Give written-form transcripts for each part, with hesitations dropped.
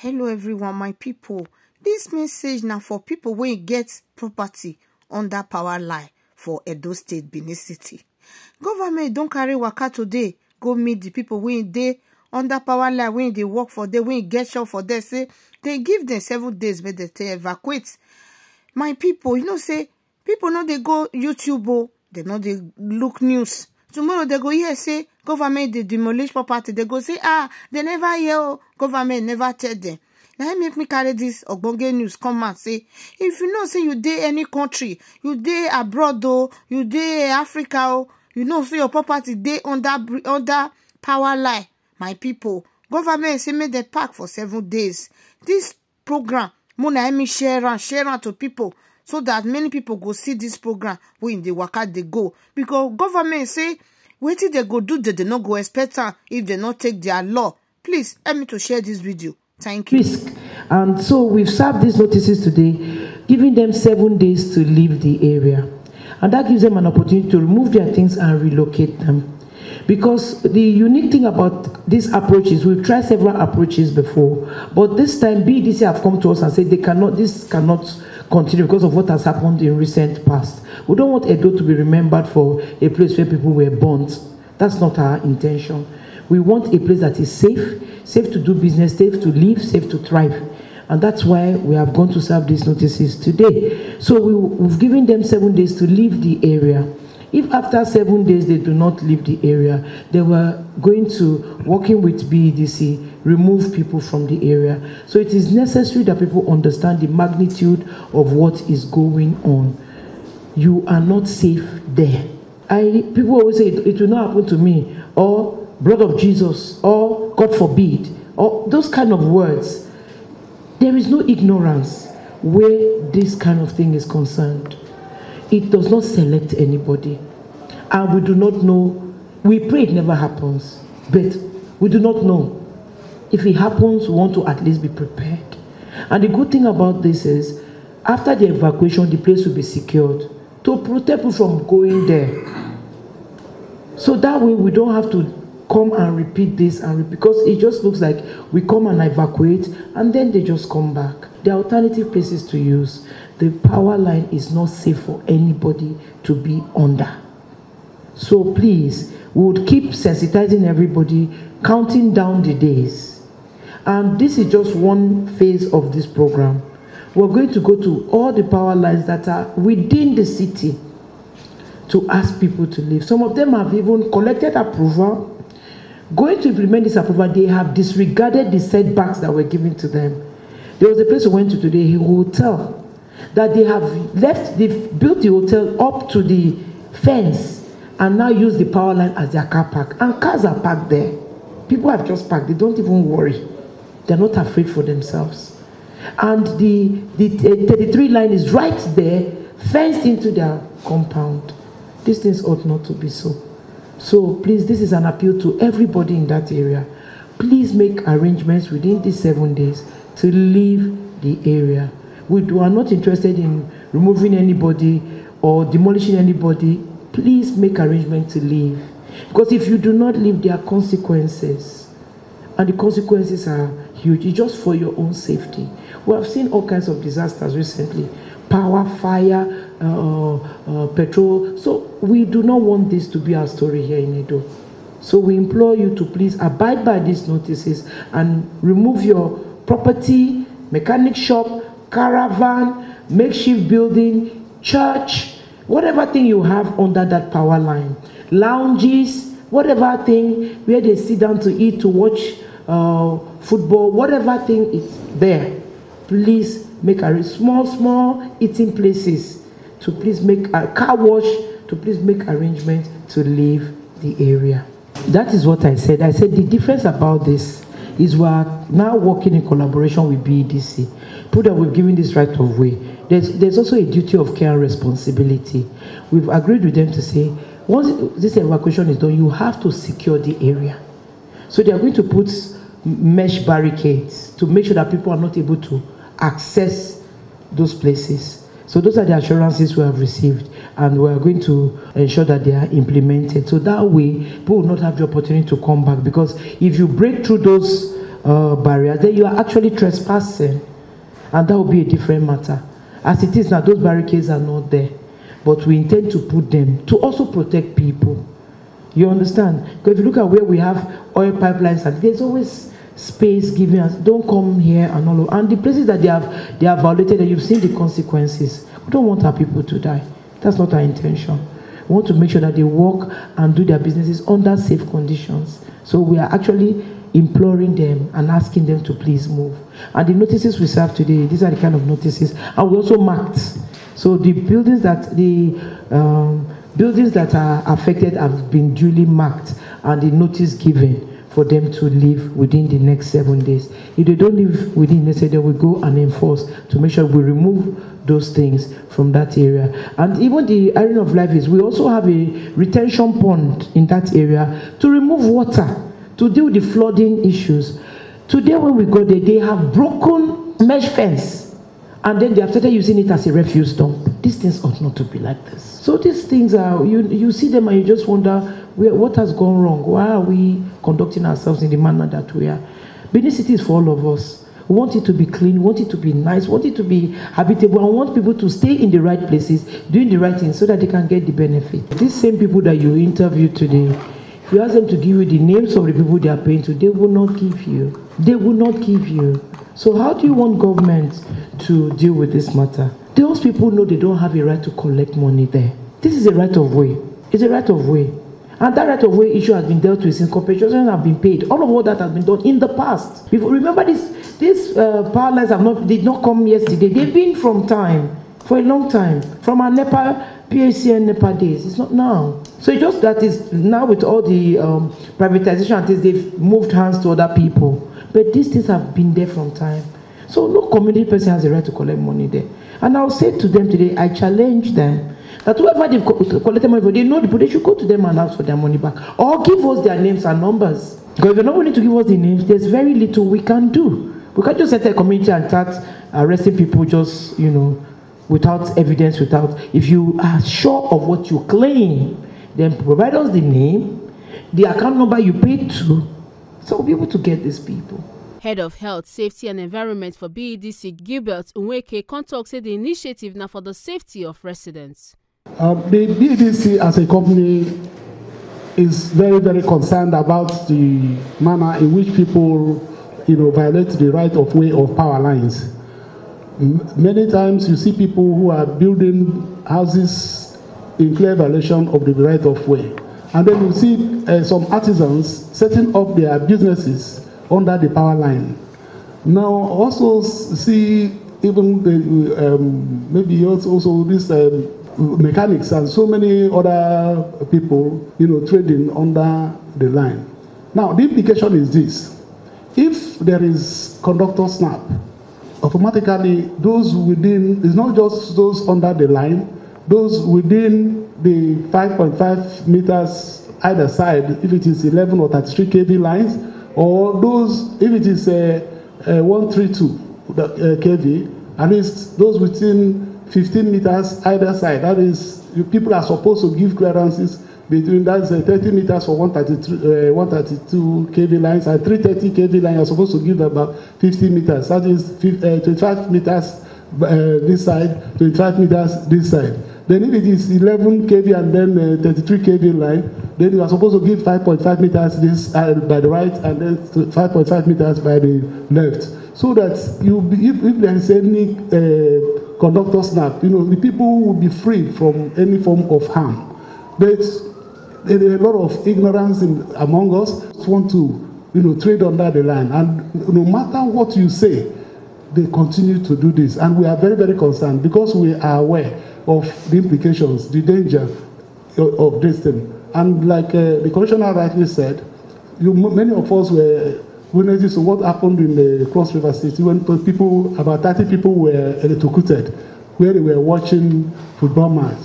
Hello everyone, my people. This message now for people wey get property under power line for Edo State, Benin City. Government don't carry waka today go meet the people wey dey under power line, when they work for them, when get shop for them. Say they give them 7 days make they evacuate. My people, you know, say people know they go YouTube, oh, they know they look news. Tomorrow they go here say government they demolish property. They go say they never hear, oh, government never tell them. Now make me carry this ogbonge news come out say if you know say you dey any country, you dey abroad though, you dey Africa, oh, you know say your property dey under power line. My people, government say make they pack for 7 days. This program, Mona me share am to people, so that many people go see this program when they waka they go. Because government say wetin they go do, they not go expect am if they not take their law. Please help me to share this video. Thank you. Risk. And so we've served these notices today, giving them 7 days to leave the area. And that gives them an opportunity to remove their things and relocate them. Because the unique thing about this approach is we've tried several approaches before, but this time BDC have come to us and said this cannot continue because of what has happened in recent past. We don't want Edo to be remembered for a place where people were burnt. That's not our intention. We want a place that is safe to do business, safe to live, safe to thrive. And that's why we have gone to serve these notices today. So we've given them 7 days to leave the area. If after 7 days they do not leave the area, they were going to, working with BEDC, remove people from the area. So it is necessary that people understand the magnitude of what is going on. You are not safe there. People always say it will not happen to me, or blood of Jesus, or God forbid, or those kind of words. There is no ignorance where this kind of thing is concerned. It does not select anybody. And we do not know. We pray it never happens. But we do not know. If it happens, we want to at least be prepared. And the good thing about this is, after the evacuation, the place will be secured to protect people from going there. So that way we don't have to come and repeat this because it just looks like we come and evacuate and then they just come back. There are alternative places to use. The power line is not safe for anybody to be under. So please, we would keep sensitizing everybody, counting down the days. And this is just one phase of this program. We're going to go to all the power lines that are within the city to ask people to leave. Some of them have even collected approval. Going to implement this approval, they have disregarded the setbacks that were given to them. There was a place we went to today, a hotel, that they have they've built the hotel up to the fence and now use the power line as their car park. And cars are parked there. People have just parked. They don't even worry. They're not afraid for themselves. And the 33 line is right there, fenced into their compound. These things ought not to be so. So please, this is an appeal to everybody in that area. Please make arrangements within these 7 days to leave the area. We are not interested in removing anybody or demolishing anybody. Please make arrangements to leave. Because if you do not leave, there are consequences. And the consequences are huge. It's just for your own safety. We have seen all kinds of disasters recently. Power, fire, petrol. So we do not want this to be our story here in Edo. So we implore you to please abide by these notices and remove your property, mechanic shop, caravan, makeshift building, church, whatever thing you have under that power line. Lounges, whatever thing where they sit down to eat, to watch football, whatever thing is there. Please make a small eating places, to please make a car wash, to please make arrangements to leave the area. That is what I said. I said the difference about this is we are now working in collaboration with BEDC. Put that we've given this right of way. There's also a duty of care and responsibility. We've agreed with them to say, once this evacuation is done, you have to secure the area. So they are going to put mesh barricades to make sure that people are not able to access those places. So those are the assurances we have received, and we are going to ensure that they are implemented. So that way, people will not have the opportunity to come back, because if you break through those barriers, then you are actually trespassing, and that will be a different matter. As it is now, those barricades are not there, but we intend to put them to also protect people. You understand? Because if you look at where we have oil pipelines, and there's always space given us, don't come here and all of, and the places that they have violated, and you've seen the consequences. We don't want our people to die. That's not our intention. We want to make sure that they work and do their businesses under safe conditions. So we are actually imploring them and asking them to please move. And the notices we serve today, these are the kind of notices, and we also marked. So the buildings that are affected have been duly marked, and the notice given for them to leave within the next 7 days. If they don't leave within the next 7 days, we go and enforce to make sure we remove those things from that area. And even the area of life is, we also have a retention pond in that area to remove water, to deal with the flooding issues. Today when we go there, they have broken mesh fence, and then they have started using it as a refuse dump. These things ought not to be like this. So these things are, you see them and you just wonder, what has gone wrong? Why are we conducting ourselves in the manner that we are? Benin City is for all of us. We want it to be clean, we want it to be nice, we want it to be habitable, and we want people to stay in the right places, doing the right things so that they can get the benefit. These same people that you interviewed today, if you ask them to give you the names of the people they are paying to, they will not give you. They will not give you. So how do you want government to deal with this matter? Those people know they don't have a right to collect money there. This is a right of way. It's a right of way. And that right of way issue has been dealt with since compensations have been paid. All of that has been done in the past. Remember, these power lines did not come yesterday. They've been from time, for a long time, from our PAC and NEPA days. It's not now. So it's just that is now with all the privatization and things, they've moved hands to other people. But these things have been there from time. So no community person has a right to collect money there. And I'll say to them today, I challenge them that whoever they've collected money for, they know the people, they should go to them and ask for their money back. Or give us their names and numbers. Because if you're not willing to give us the names, there's very little we can do. We can't just enter a community and start arresting people just, without evidence, if you are sure of what you claim, then provide us the name, the account number you paid to, so we'll be able to get these people. Head of Health, Safety and Environment for BEDC, Gilbert Nweke, talk say the initiative now for the safety of residents. The BEDC as a company is very, very concerned about the manner in which people, violate the right of way of power lines. Many times you see people who are building houses in clear violation of the right of way. And then you see some artisans setting up their businesses under the power line. Now also see even maybe also this mechanics and so many other people, trading under the line. Now the implication is this: if there is conductor snap, automatically those within, it's not just those under the line, those within the 5.5 meters either side, if it is 11 or 33 kV lines, or those, if it is 132 kV, at least those within 15 meters either side. That is, people are supposed to give clearances between, that's 30 meters for 132 kV lines, and 330 kV line are supposed to give about 50 meters. That is 25 meters this side, 25 meters this side. Then if it is 11 kV and then 33 kV line, then you are supposed to give 5.5 meters this by the right and then 5.5 meters by the left. So that if there is any conductor snap, the people will be free from any form of harm. But there is a lot of ignorance among us who want to trade under the line. And no matter what you say, they continue to do this. And we are very, very concerned because we are aware of the implications, the danger of this thing. And like the commissioner rightly said, many of us were witnesses to what happened in the Cross River City when about 30 people were electrocuted, where they were watching football match.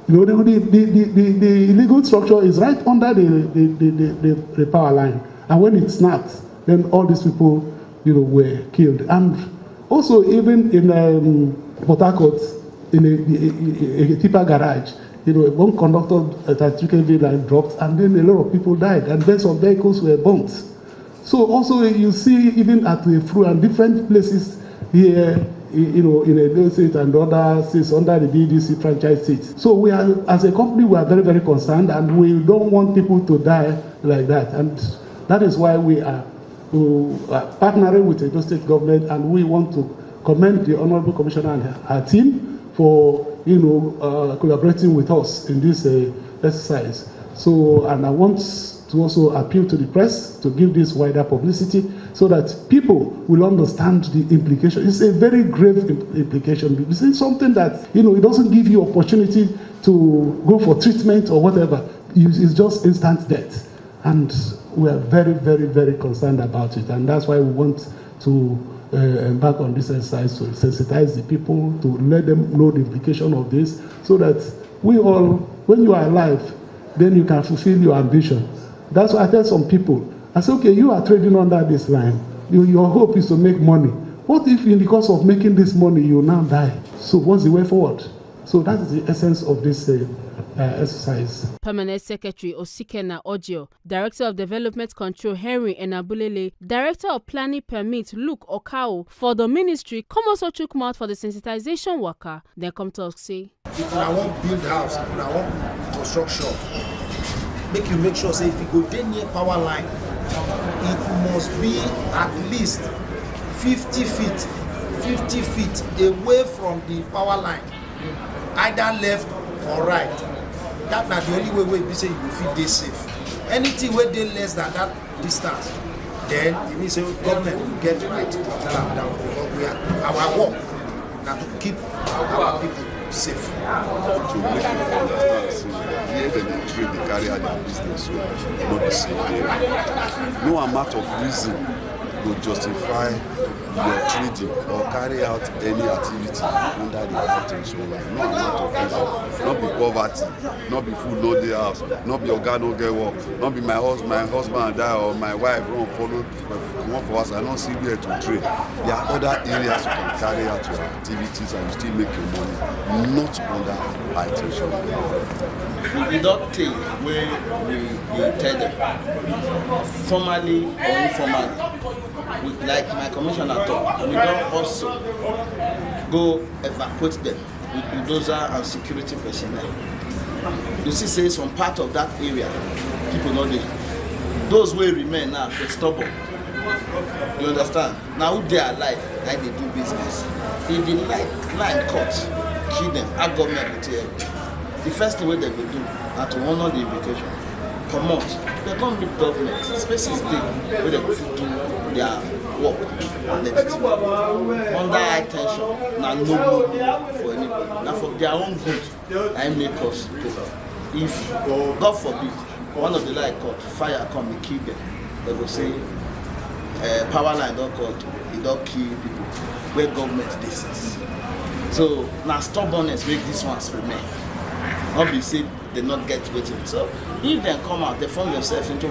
The illegal structure is right under the power line. And when it snapped, then all these people, were killed. And also even in Port Harcourt, in a tipper garage, one conductor at a 3 kV line dropped, and then a lot of people died, and then some vehicles were burnt. So also you see even at the through and different places here, you know, in Edo State and other states under the BDC franchise states. So we are, as a company, we are very, very concerned, and we don't want people to die like that. And that is why we are partnering with the Edo State government, and we want to commend the Honorable Commissioner and her team for, you know, collaborating with us in this exercise. So, and I want to also appeal to the press to give this wider publicity so that people will understand the implication. It's a very grave implication. This is something that, you know, it doesn't give you opportunity to go for treatment or whatever. It's just instant death. And we are very, very, very concerned about it. And that's why we want to embark on this exercise to sensitize the people, to let them know the implication of this, so that we all, when you are alive, then you can fulfill your ambition. That's why I tell some people, I say, okay, you are trading under this line. Your hope is to make money. What if in the course of making this money, you now die? So what's the way forward? So that is the essence of this exercise. Permanent Secretary Osikena Ojo, Director of Development Control Henry Enabulele, Director of Planning Permit Luke Okao for the ministry come also took mouth for the sensitization worker. Then come talk say, if I want build house, if I want construction, make sure say if you go dey near power line, it must be at least 50 feet away from the power line, either left or right. That's not the only way we say you will feel dey safe. Anything where they less than that distance, then you mean say government will get right to tell them down, because we are our work now to keep our people safe. To make them understand, say here they trade, they carry out their business, so not be safe. No amount of reason will justify your trading or carry out any activity under the attention line. No amount of reason. Not be poverty, not be food no dey house, not be oga no get work, not be my husband die or my wife run follow come for us. I don't see where to trade. There are other areas you can carry out your activities and you still make your money, not under high tension. We don't take where we tell them, formally or informally. Like my commissioner thought, we don't also go evacuate them with bulldozer and security personnel. You see, say some part of that area, people know they. Those will remain now, they're stubborn. You understand? Now who they are alive, like they do business. If the line cut, kill them, our government will tell them. The first thing they will do is to honor the invitation. Come out. They come with government. Spaces there where they will do their work and everything. Under high tension, now no for anybody. Now for their own good, I make us go. If, God forbid, one of the light cut, fire come and kill them, they will say, power line don't cut, it don't kill people. Where government this is. So now stubbornness make these ones remain. Not be say they not get waiting. So if they come out, they form themselves into